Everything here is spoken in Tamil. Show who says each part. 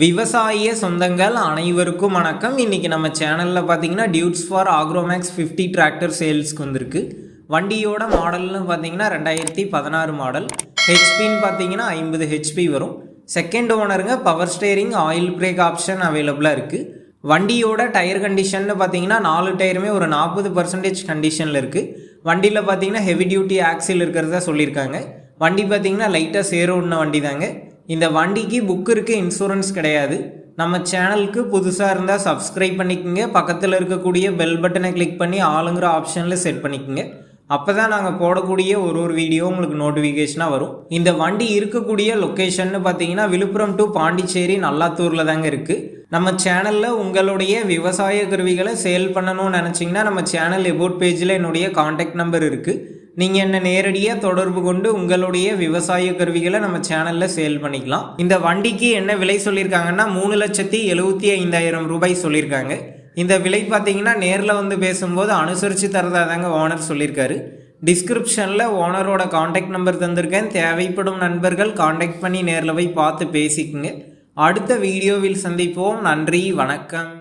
Speaker 1: விவசாய சொந்தங்கள் அனைவருக்கும் வணக்கம். இன்றைக்கி நம்ம சேனலில் பார்த்தீங்கன்னா டியூட்ஸ் ஃபார் ஆக்ரோமேக்ஸ் 50 டிராக்டர் சேல்ஸ்க்கு வந்திருக்கு. வண்டியோட மாடல்னு பார்த்தீங்கன்னா 2016 மாடல். ஹெச்பின்னு பார்த்தீங்கன்னா 50 ஹெச்பி வரும். செகண்ட் ஓனருங்க. Power steering, oil brake option அவைலபிளாக இருக்குது. வண்டியோட டயர் கண்டிஷன்னு பார்த்தீங்கன்னா 4 டயருமே ஒரு 40% கண்டிஷனில் இருக்குது. வண்டியில் பார்த்தீங்கன்னா ஹெவி டியூட்டி ஆக்சில் இருக்கிறதா சொல்லியிருக்காங்க. வண்டி பார்த்தீங்கன்னா லைட்டாக சேரோடின வண்டி தாங்க. இந்த வண்டிக்கு புக் இருக்குது, இன்சூரன்ஸ் கிடையாது. நம்ம சேனலுக்கு புதுசாக இருந்தால் சப்ஸ்கிரைப் பண்ணிக்கோங்க. பக்கத்தில் இருக்கக்கூடிய பெல் பட்டனை கிளிக் பண்ணி ஆளுங்கிற ஆப்ஷனில் செட் பண்ணிக்கோங்க. அப்போ தான் நாங்கள் போடக்கூடிய ஒரு வீடியோ உங்களுக்கு நோட்டிஃபிகேஷனாக வரும். இந்த வண்டி இருக்கக்கூடிய லொக்கேஷன்னு பார்த்தீங்கன்னா விழுப்புரம் டு பாண்டிச்சேரி நல்லாத்தூரில் தாங்க இருக்குது. நம்ம சேனலில் உங்களுடைய விவசாய கருவிகளை சேல் பண்ணணும்னு நினச்சிங்கன்னா நம்ம சேனல் எபோட் பேஜில் என்னுடைய காண்டாக்ட் நம்பர் இருக்குது. நீங்கள் என்ன நேரடியாக தொடர்பு கொண்டு உங்களுடைய விவசாய கருவிகளை நம்ம சேனலில் சேல் பண்ணிக்கலாம். இந்த வண்டிக்கு என்ன விலை சொல்லியிருக்காங்கன்னா 3,75,000 ரூபாய் சொல்லியிருக்காங்க. இந்த விலை பார்த்தீங்கன்னா நேரில் வந்து பேசும்போது அனுசரித்து தரதா தாங்க ஓனர் சொல்லியிருக்காரு. டிஸ்கிரிப்ஷனில் ஓனரோட காண்டாக்ட் நம்பர் தந்திருக்கேன். தேவைப்படும் நண்பர்கள் காண்டாக்ட் பண்ணி நேரில் போய் பார்த்து பேசிக்குங்க. அடுத்த வீடியோவில் சந்திப்போம். நன்றி, வணக்கம்.